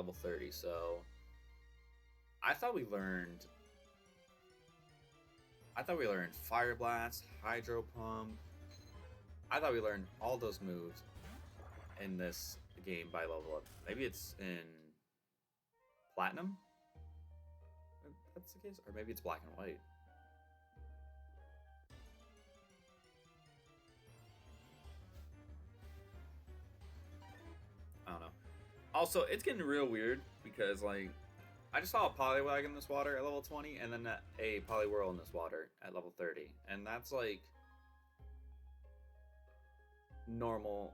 level 30. So I thought we learned Fire Blast, Hydro Pump. I thought we learned all those moves in this game by level up. Maybe it's in Platinum? If that's the case? Or maybe it's Black and White. I don't know. Also, it's getting real weird because, like, I just saw a Poliwag in this water at level 20 and then a Poliwhirl in this water at level 30. And that's, like, normal.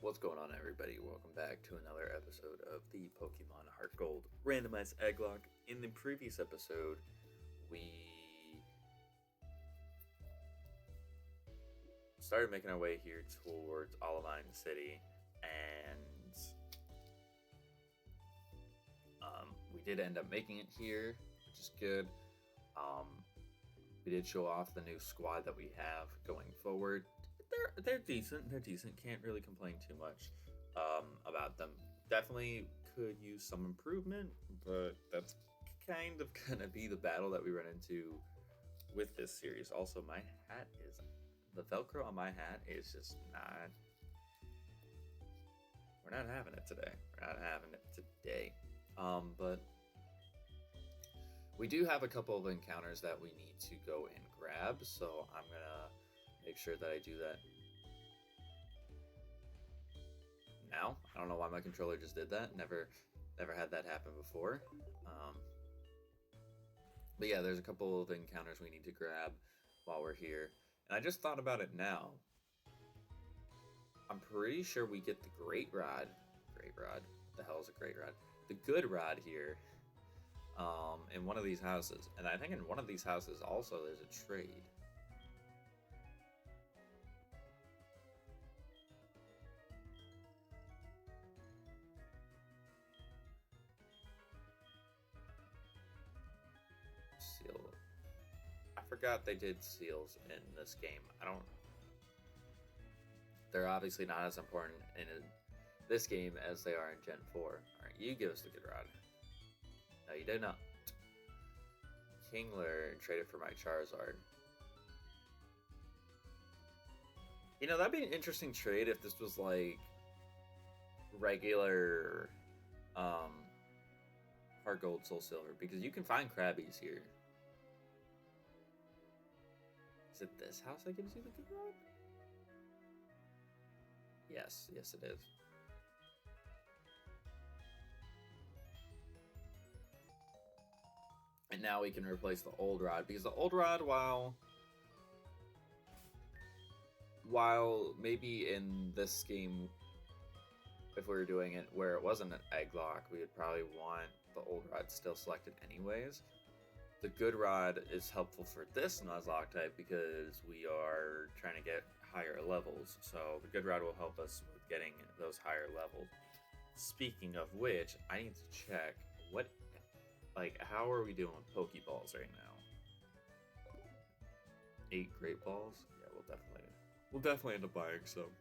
What's going on, everybody? Welcome back to another episode of the Pokemon Heartgold Randomized Egglocke. In the previous episode, we started making our way here towards Olivine City, and we did end up making it here, which is good. We did show off the new squad that we have going forward. They're decent. Can't really complain too much about them. Definitely could use some improvement, but that's kind of gonna be the battle that we run into with this series. Also, my hat is the Velcro on my hat is just not. We're not having it today. But we do have a couple of encounters that we need to go and grab, so I'm gonna make sure that I do that now. I don't know why my controller just did that. Never had that happen before. But yeah, there's a couple of encounters we need to grab while we're here. And I just thought about it now. I'm pretty sure we get the Great Rod. What the hell is a Great Rod? The Good Rod here. In one of these houses. And I think in one of these houses also there's a trade. I forgot they did seals in this game. They're obviously not as important in this game as they are in Gen 4. Alright, you give us the Good Rod. No, you did not. Kingler traded for my Charizard. You know, that'd be an interesting trade if this was like regular Heartgold, Soul Silver, because you can find Krabbies here. Is it this house that gives you the Good Rod? Yes, it is. And now we can replace the old rod, because the old rod, while maybe in this game, if we were doing it where it wasn't an Egglocke, we would probably want the old rod still selected anyways. The Good Rod is helpful for this Nuzlocke type because we are trying to get higher levels. So the Good Rod will help us with getting those higher levels. Speaking of which, I need to check how are we doing with Pokeballs right now? 8 Great Balls? Yeah, we'll definitely end up buying some.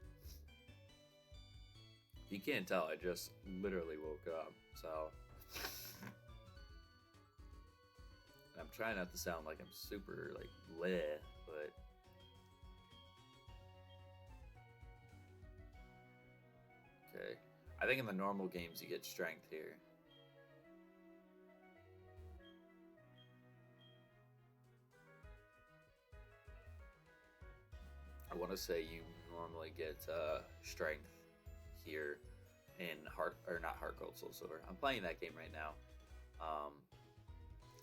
You can't tell, I just literally woke up, so. I'm trying not to sound like I'm super, bleh, but. Okay. I think in the normal games you get strength here. I want to say you normally get strength here in not Heartgold, Soul Silver. I'm playing that game right now.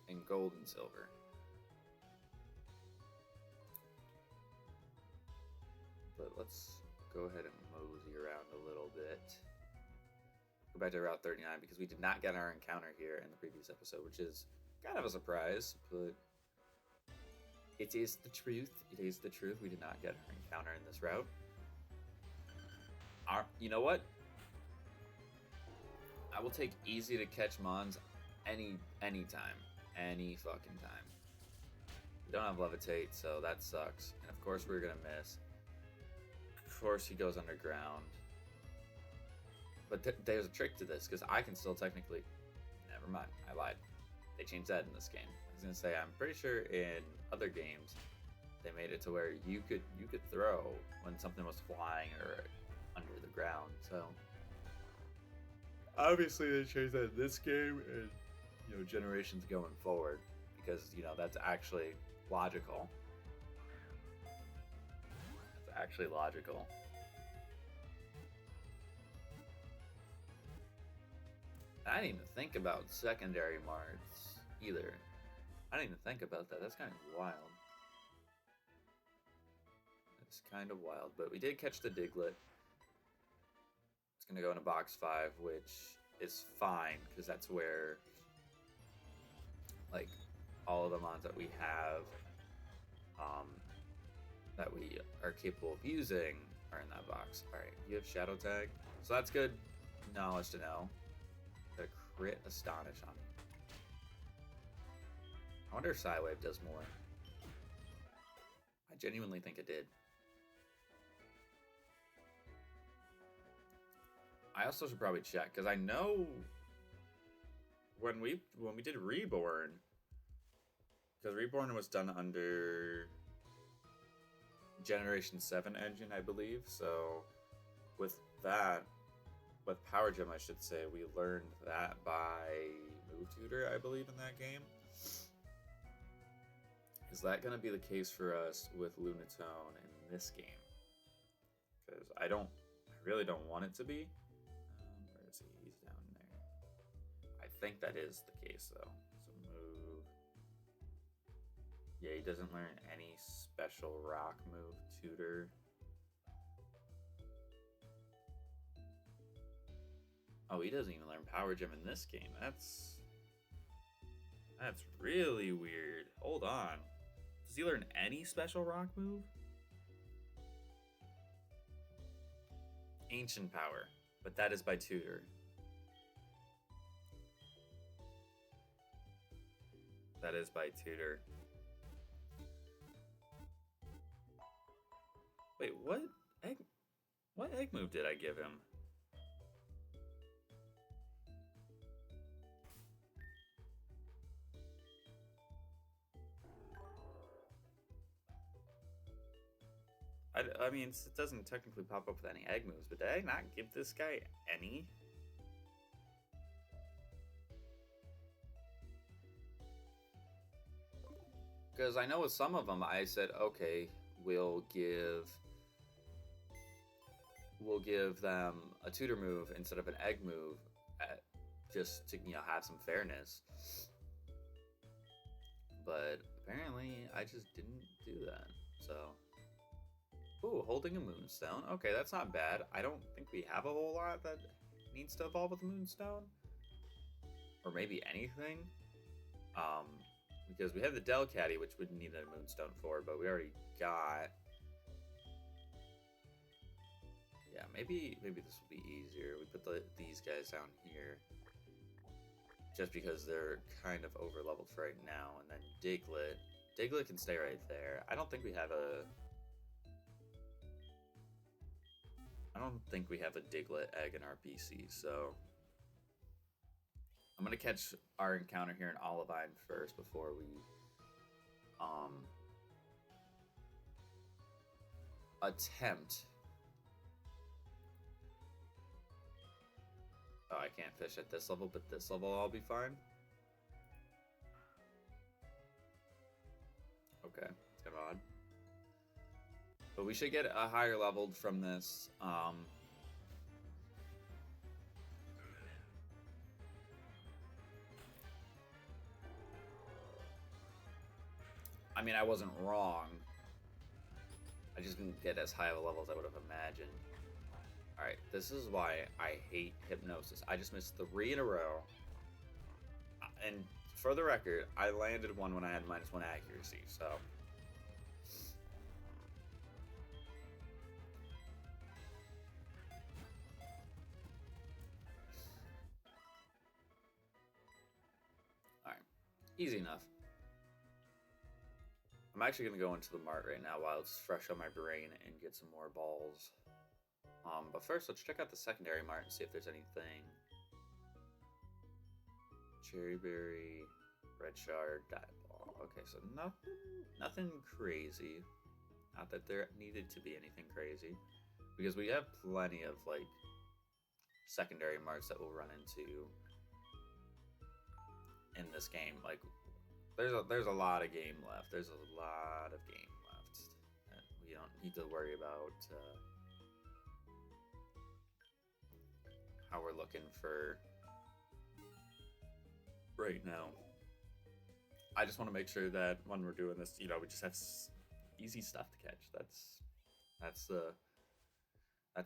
In Gold and Silver. But let's go ahead and mosey around a little bit. Go back to Route 39 because we did not get our encounter here in the previous episode, which is kind of a surprise, but It is the truth. It is the truth. We did not get our encounter in this route. You know what? I will take easy to catch mons any time. Any fucking time. We don't have levitate, so that sucks. And of course we're gonna miss. Of course he goes underground. But there's a trick to this, because I can still technically... Never mind, I lied. They changed that in this game. I was gonna say, I'm pretty sure in other games, they made it to where you could throw when something was flying or under the ground, so... Obviously they changed that in this game, and, you know, generations going forward, because, you know, that's actually logical. That's actually logical. I didn't even think about secondary marts either. I didn't even think about that. That's kind of wild. It's kind of wild, but we did catch the Diglett. It's gonna go into box 5, which is fine, because that's where, like, all of the mons that we have, that we are capable of using are in that box. Alright, you have Shadow Tag, so that's good knowledge to know. Got a crit Astonish on me. I wonder if Psywave does more. I genuinely think it did. I also should probably check, because I know when we did Reborn, because Reborn was done under Generation 7 engine, I believe, so with that, with Power Gem, I should say, we learned that by Move Tutor, I believe, in that game. Is that going to be the case for us with Lunatone in this game? Because I really don't want it to be. Where is he? He's down there. I think that is the case, though. So move. Yeah, he doesn't learn any special rock move tutor. Oh, he doesn't even learn Power Gem in this game. That's really weird. Hold on. Does he learn any special rock move? Ancient Power, but that is by tutor. That is by tutor. Wait, what egg move did I give him? I mean, it doesn't technically pop up with any egg moves, but did I not give this guy any? Because I know with some of them, I said, okay, we'll give them a tutor move instead of an egg move, just to, you know, have some fairness. But apparently, I just didn't do that, so... Ooh, holding a Moonstone. Okay, that's not bad. I don't think we have a whole lot that needs to evolve with a Moonstone. Or maybe anything. Because we have the Delcatty, which we need a Moonstone for, but we already got... Yeah, maybe this will be easier. We put these guys down here. Just because they're kind of over-leveled for right now. And then Diglett. Diglett can stay right there. I don't think we have a Diglett egg in our PC, so I'm gonna catch our encounter here in Olivine first before we attempt. Oh, I can't fish at this level, but this level I'll be fine. Okay, it's kind of odd. But we should get a higher leveled from this. I mean, I wasn't wrong. I just didn't get as high of a level as I would have imagined. Alright, this is why I hate Hypnosis. I just missed 3 in a row. And for the record, I landed one when I had -1 accuracy, so... Easy enough. I'm actually going to go into the mart right now while it's fresh on my brain and get some more balls. But first, let's check out the secondary mart and see if there's anything. Cherry berry, red shard, dieball. Okay, so nothing crazy. Not that there needed to be anything crazy, because we have plenty of like secondary marts that we'll run into in this game. Like, there's a lot of game left. There's a lot of game left, and we don't need to worry about how we're looking for right now. I just want to make sure that when we're doing this, you know, we just have easy stuff to catch. That's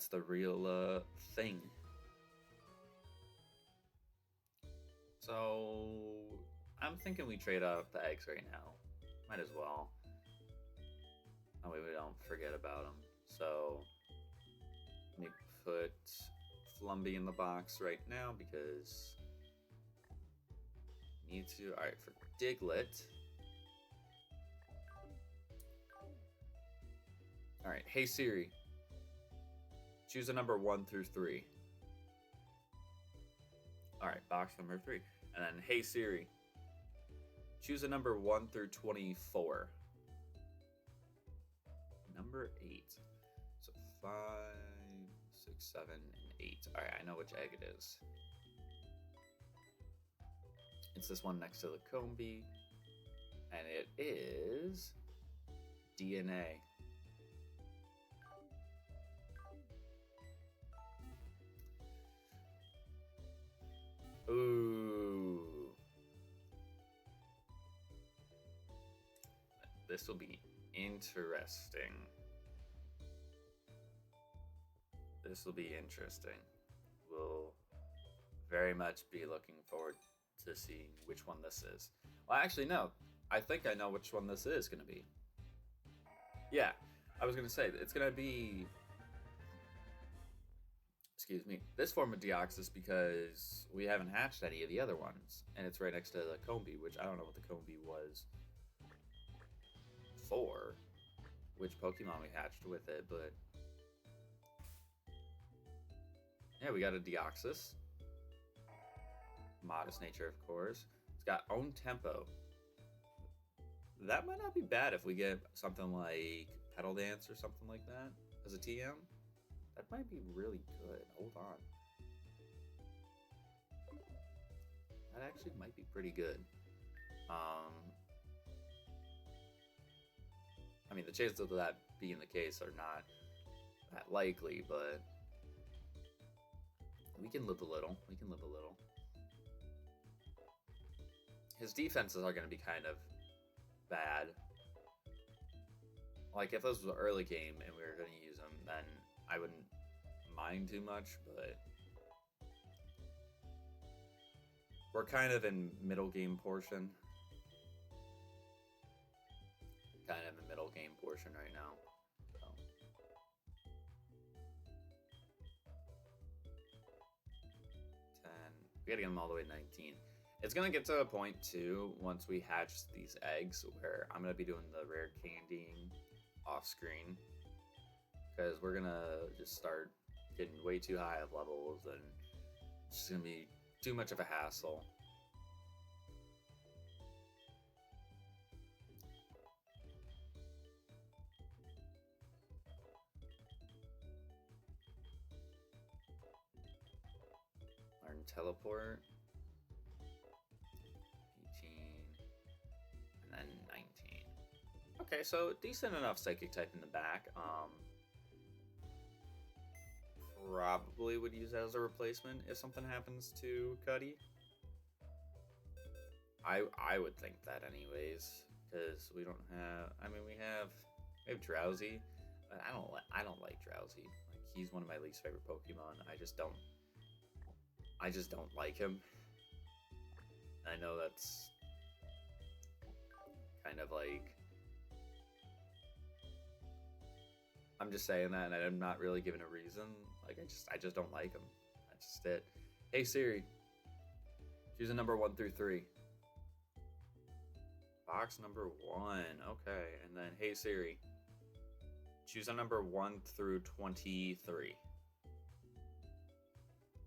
the real thing. So I'm thinking we trade out the eggs right now. Might as well. That way we don't forget about them. So let me put Flumby in the box right now because need to. All right, for Diglett. All right, hey Siri, choose a number 1 through 3. All right, box number 3. And then, hey Siri, choose a number 1 through 24. Number 8. So 5, 6, 7, and 8. All right, I know which egg it is. It's this one next to the Combi, and it is DNA. Ooh. This will be interesting. This will be interesting. We'll very much be looking forward to seeing which one this is. Well, actually, no. I think I know which one this is going to be. Yeah, I was going to say, it's going to be... Excuse me. This form of Deoxys because we haven't hatched any of the other ones. And it's right next to the Combi, which I don't know what the Combi was for. Which Pokemon we hatched with it, but... Yeah, we got a Deoxys. Modest nature, of course. It's got own tempo. That might not be bad if we get something like Petal Dance or something like that as a TM. That might be really good. Hold on. That actually might be pretty good. I mean, the chances of that being the case are not that likely, but we can live a little. We can live a little. His defenses are going to be kind of bad. Like, if this was an early game and we were going to use him, then I wouldn't mind too much, but we're kind of in middle game portion. Kind of in middle game portion right now. So. We gotta get them all the way to 19. It's gonna get to a point too, once we hatch these eggs, where I'm gonna be doing the rare candying off screen. Because we're gonna just start getting way too high of levels and it's just gonna be too much of a hassle. Learn teleport. 18. And then 19. Okay, so decent enough psychic type in the back. Probably would use it as a replacement if something happens to Cuddy. I would think that anyways, because we don't have. I mean, we have Drowsy, but I don't like Drowsy. Like, he's one of my least favorite Pokemon. I just don't like him. I know that's kind of like. I'm just saying that, and I'm not really giving a reason. Like, I just don't like him. That's just it. Hey Siri, choose a number 1 through 3. Box number 1. Okay, and then hey Siri, choose a number 1 through 23.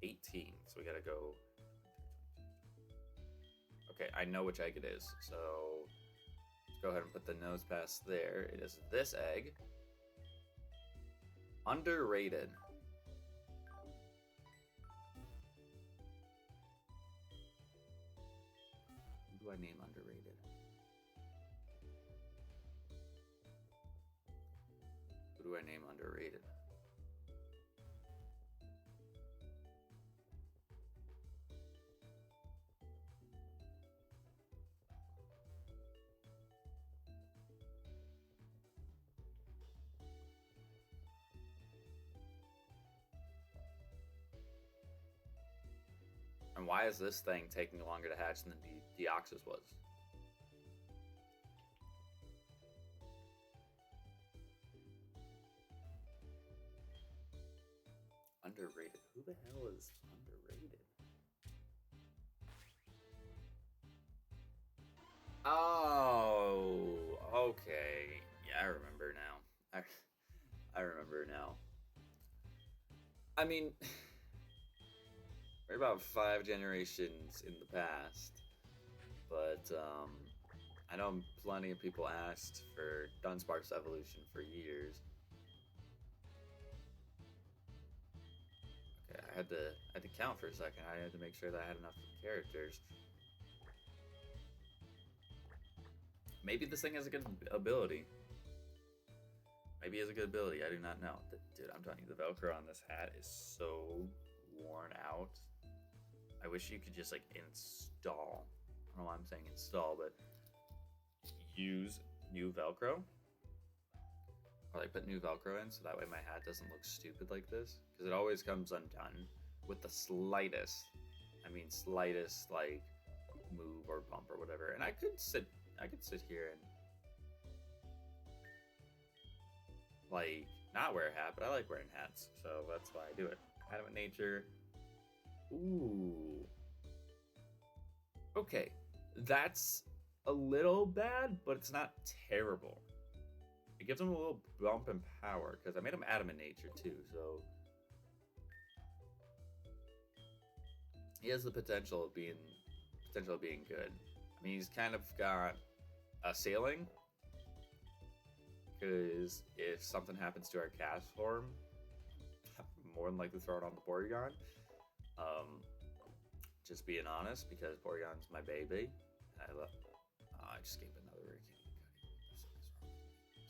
18. So we gotta go. Okay, I know which egg it is. So let's go ahead and put the nose pass there. It is this egg. Underrated. Who do I name underrated? Who do I name underrated? And why is this thing taking longer to hatch than the Deoxys was? Underrated. Who the hell is underrated? Oh, okay. Yeah, I remember now. I remember now. I mean, we're about 5 generations in the past, but I know plenty of people asked for Dunsparce evolution for years. Okay, I had to count for a second. I had to make sure that I had enough characters. Maybe this thing has a good ability. Maybe it has a good ability. I do not know. Dude, I'm telling you, the Velcro on this hat is so worn out. I wish you could just like install. I don't know why I'm saying install, but use new Velcro. Or like put new Velcro in so that way my hat doesn't look stupid like this. Because it always comes undone with the slightest, slightest like move or bump or whatever. And I could sit here and like not wear a hat, but I like wearing hats, so that's why I do it. Adamant nature. Ooh. Okay, that's a little bad, but it's not terrible. It gives him a little bump in power because I made him adamant nature too, so he has the potential of being good. I mean, he's kind of got a ceiling because if something happens to our cast form, I'm more than likely throw it on the Porygon. Just being honest, because Porygon's my baby. I love. I just gave another Ricky.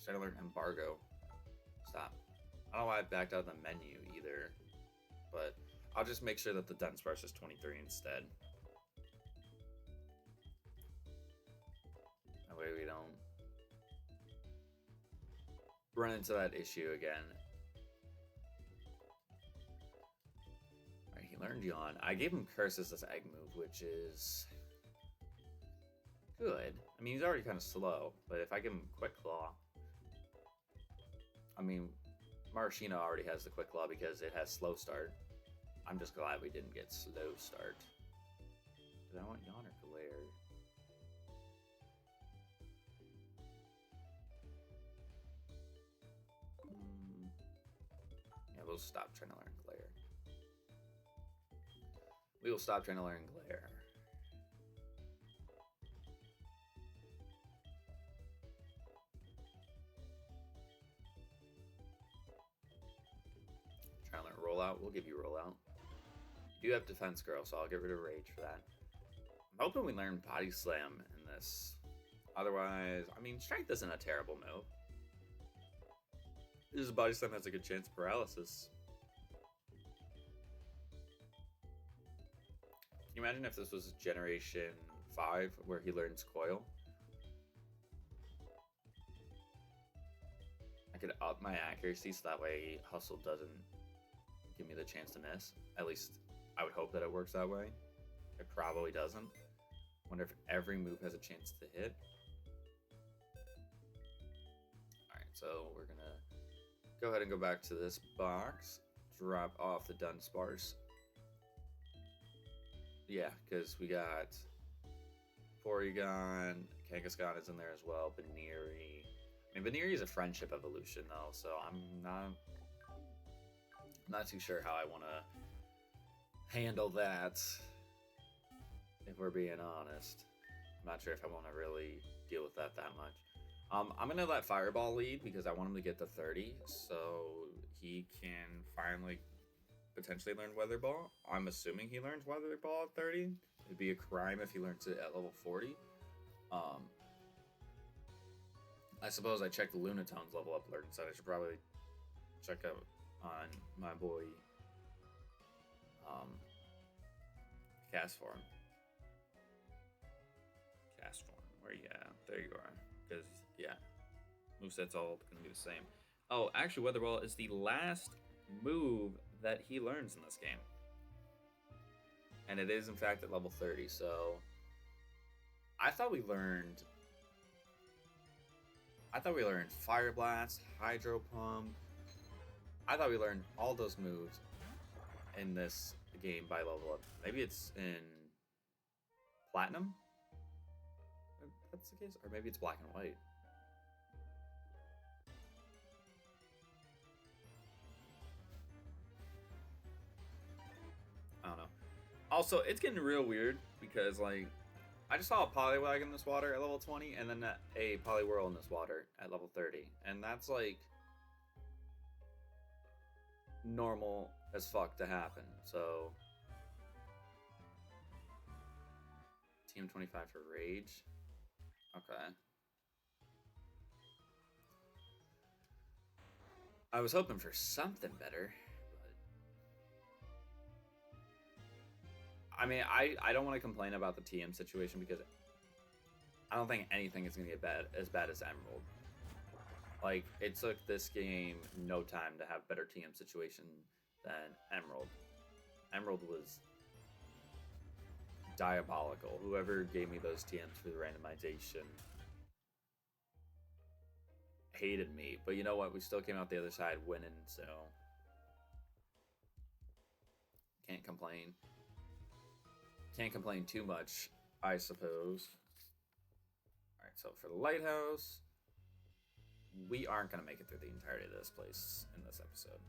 Should I learn Embargo? Stop. I don't know why I backed out of the menu either, but I'll just make sure that the Dunsparce is 23 instead. That way we don't run into that issue again. Alright, he learned Yawn. I gave him Curse as this egg move, which is good. I mean, he's already kind of slow, but if I give him Quick Claw, I mean, Maraschino already has the Quick Claw because it has Slow Start. I'm just glad we didn't get Slow Start. Did I want Yawn or Glare? Yeah, we'll stop trying to learn Glare. We will stop trying to learn Glare. Trying to learn Rollout. We'll give you Rollout. You do have Defense Girl, so I'll get rid of Rage for that. I'm hoping we learn Body Slam in this. Otherwise, I mean, Strength isn't a terrible move. This Body Slam has a good chance of paralysis. Can you imagine if this was Generation 5 where he learns Coil? I could up my accuracy so that way Hustle doesn't give me the chance to miss. At least I would hope that it works that way. It probably doesn't. Wonder if every move has a chance to hit. Alright, so we're gonna go ahead and go back to this box. Drop off the Dunsparce. Yeah, because we got Porygon, Kangaskhan is in there as well. Baneri. I mean, Baneri is a friendship evolution though, so I'm not too sure how I want to handle that. If we're being honest, I'm not sure if I want to really deal with that much. I'm gonna let Fireball lead because I want him to get to 30, so he can finally potentially learn Weather Ball. I'm assuming he learns Weather Ball at 30. It'd be a crime if he learns it at level 40. I suppose I checked the Lunatone's level up alert instead. I should probably check out on my boy Castform. Where you at? There you are. Because, yeah, moveset's all going to be the same. Oh, actually, Weather Ball is the last move that he learns in this game. And it is, in fact, at level 30, so I thought we learned Fire Blast, Hydro Pump. I thought we learned all those moves in this game by level up. Maybe it's in Platinum? If that's the case? Or maybe it's Black and White. I don't know. Also, it's getting real weird because, like, I just saw a Poliwag in this water at level 20 and then a Poliwhirl in this water at level 30. And that's, like, normal as fuck to happen. So, TM25 for Rage. Okay. I was hoping for something better. I mean, I don't want to complain about the TM situation because I don't think anything is going to get as bad as Emerald. Like, it took this game no time to have better TM situation than Emerald. Emerald was diabolical. Whoever gave me those TMs for the randomization hated me. But you know what? We still came out the other side winning, so can't complain. Can't complain too much, I suppose. Alright, so for the Lighthouse, we aren't going to make it through the entirety of this place in this episode.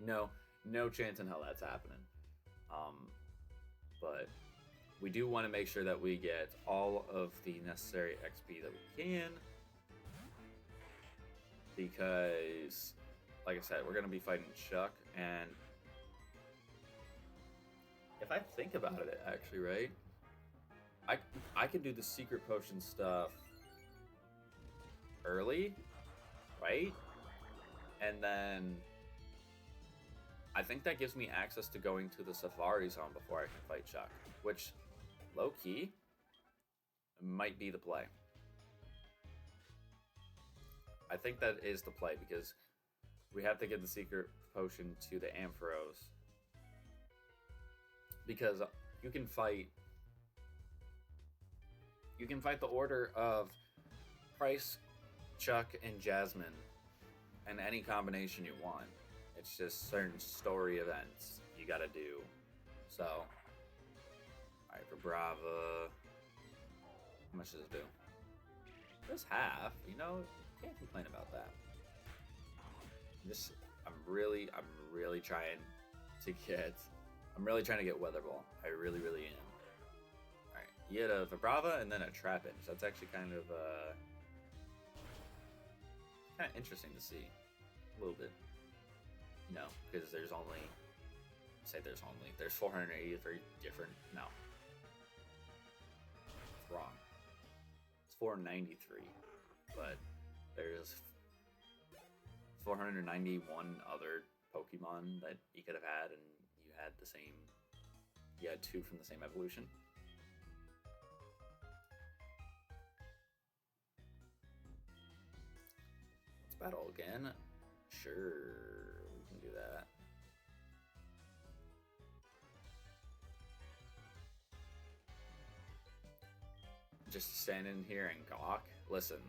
No chance in hell that's happening. But we do want to make sure that we get all of the necessary XP that we can. Because, like I said, we're going to be fighting Chuck, and if I think about it, actually, right? I could do the secret potion stuff early, right? And then I think that gives me access to going to the Safari Zone before I can fight Chuck, which, low-key, might be the play. I think that is the play, because we have to get the secret potion to the Ampharos. Because you can fight the order of Price, Chuck, and Jasmine in any combination you want. It's just certain story events you gotta do. So, alright, for Brava, how much does it do? Just half, you know, can't complain about that. I'm really trying to get Weather Ball. I really am. Alright, you had a Vibrava and then a Trapinch. That's actually kind of interesting to see. A little bit. You know, because there's 483 different. No. It's wrong. It's 493. But there's 491 other Pokemon that you could have had, and you had two from the same evolution. Let's battle again. Sure, we can do that. Just standing here in Gawk. Listen,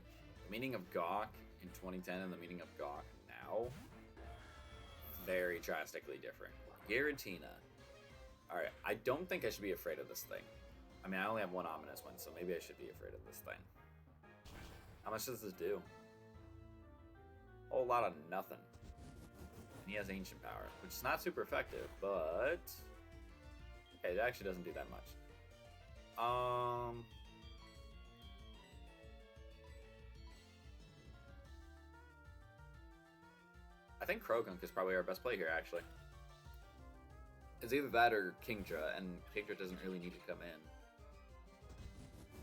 the meaning of Gawk in 2010 and the meaning of Gawk now, very drastically different. Giratina. Alright, I don't think I should be afraid of this thing. I mean, I only have one ominous one, so maybe I should be afraid of this thing. How much does this do? A whole lot of nothing. And he has ancient power, which is not super effective, but okay, it actually doesn't do that much. I think Krogunk is probably our best play here, actually. It's either that or Kingdra, and Kingdra doesn't really need to come in.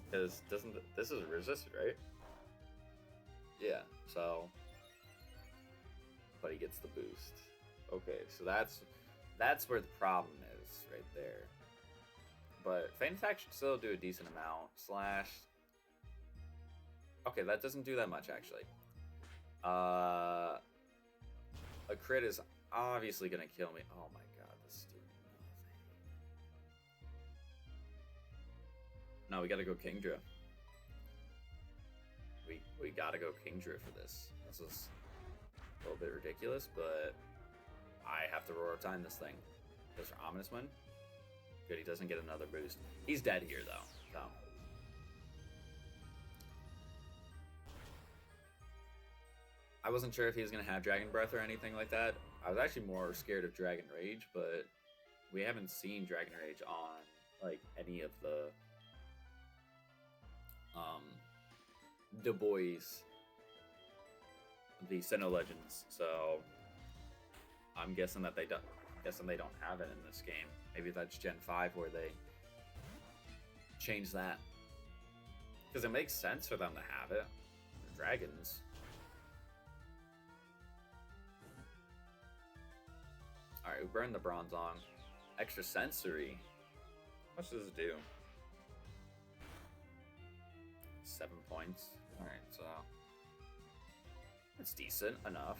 Because this is resisted, right? Yeah, so... But he gets the boost. Okay, so that's where the problem is, right there. But Feint Attack should still do a decent amount. Slash... Okay, that doesn't do that much, actually. A crit is obviously gonna kill me. Oh my god, this is doing nothing. No, we gotta go Kingdra. We gotta go Kingdra for this. This is a little bit ridiculous, but I have to roar time this thing. Goes for Ominous Wind. Good, he doesn't get another boost. He's dead here though, so. I wasn't sure if he was going to have Dragon Breath or anything like that. I was actually more scared of Dragon Rage, but we haven't seen Dragon Rage on like any of the boys, the Sinnoh Legends. So I'm guessing that they don't have it in this game. Maybe that's Gen 5 where they change that. Because it makes sense for them to have it. They're dragons. Alright, we burned the Bronzong. Extra sensory. How much does it do? 7 points. Alright, so it's decent enough.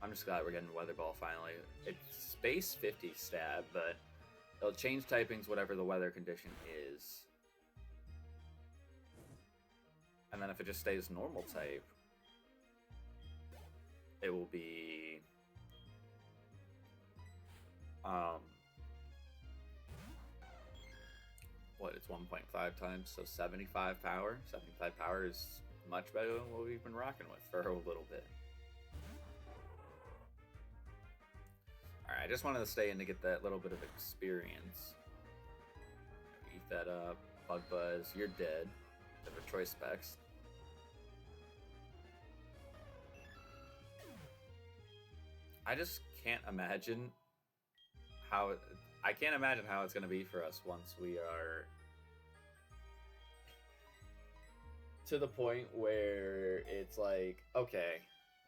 I'm just glad we're getting Weather Ball finally. It's space 50 stab, but it'll change typings whatever the weather condition is. And then if it just stays normal type, it will be what, it's 1.5 times, so 75 power. 75 power is much better than what we've been rocking with for a little bit. Alright, I just wanted to stay in to get that little bit of experience. Eat that up. Bug Buzz, you're dead. Have a choice specs. I just can't imagine how I can't imagine how it's going to be for us once we are to the point where it's like, okay,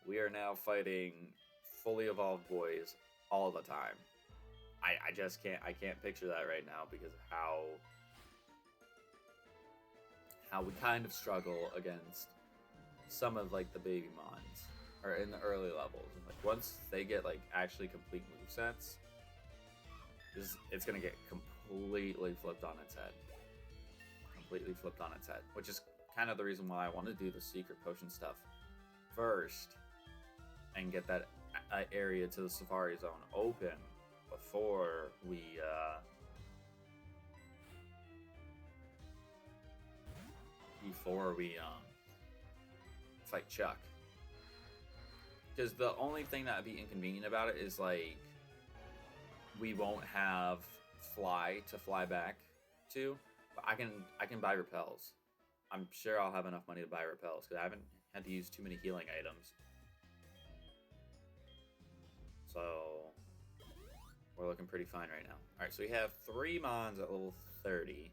we are now fighting fully evolved boys all the time. I just can't picture that right now because of how we kind of struggle against some of like the baby mons or in the early levels. Like once they get like actually complete movesets, it's gonna get completely flipped on its head. Completely flipped on its head, which is kind of the reason why I want to do the secret potion stuff first and get that area to the Safari Zone open before we fight Chuck. Because the only thing that would be inconvenient about it is like we won't have fly to fly back to, but I can buy repels. I'm sure I'll have enough money to buy repels because I haven't had to use too many healing items. So we're looking pretty fine right now. Alright, so we have 3 mons at level 30.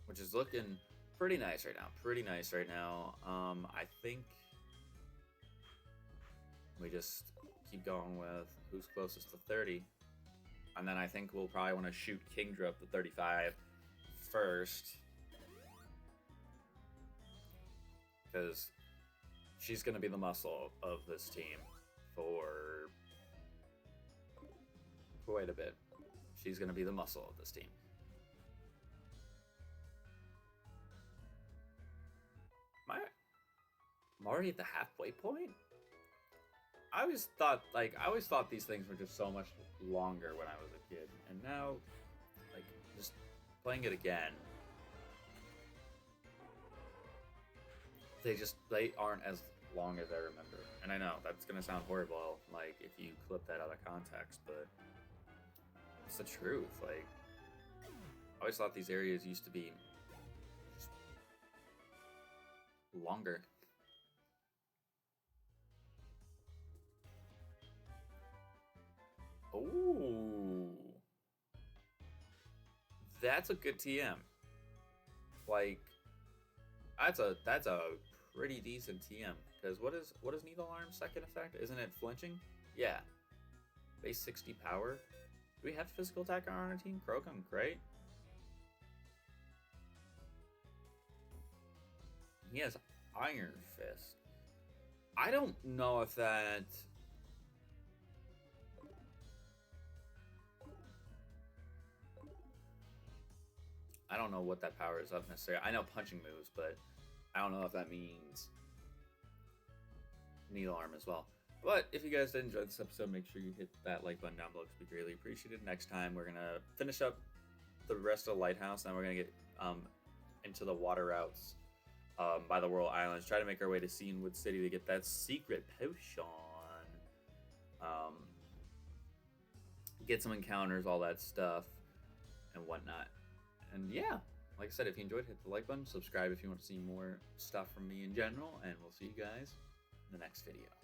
Which is looking pretty nice right now. Pretty nice right now. I think we just keep going with who's closest to 30. And then I think we'll probably want to shoot Kingdra up to 35 first. Because she's going to be the muscle of this team for quite a bit. She's going to be the muscle of this team. I'm already at the halfway point? I always thought these things were just so much longer when I was a kid, and now, like, just playing it again, they aren't as long as I remember. And I know that's gonna sound horrible, like if you clip that out of context, but it's the truth. Like, I always thought these areas used to be just longer. Oh, that's a good TM. Like, that's a pretty decent TM. Because what is Needle Arm's second effect? Isn't it flinching? Yeah. Base 60 power. Do we have physical attack on our team? Crocum, great. He has Iron Fist. I don't know if that. I don't know what that power is up necessarily. I know punching moves, but I don't know if that means Needle Arm as well. But if you guys did enjoy this episode, make sure you hit that like button down below because we greatly appreciate it. Next time, we're going to finish up the rest of Lighthouse, and we're going to get into the water routes by the Whirl Islands. Try to make our way to Seawood City to get that secret potion. Get some encounters, all that stuff, and whatnot. And yeah, like I said, if you enjoyed, hit the like button, subscribe if you want to see more stuff from me in general, and we'll see you guys in the next video.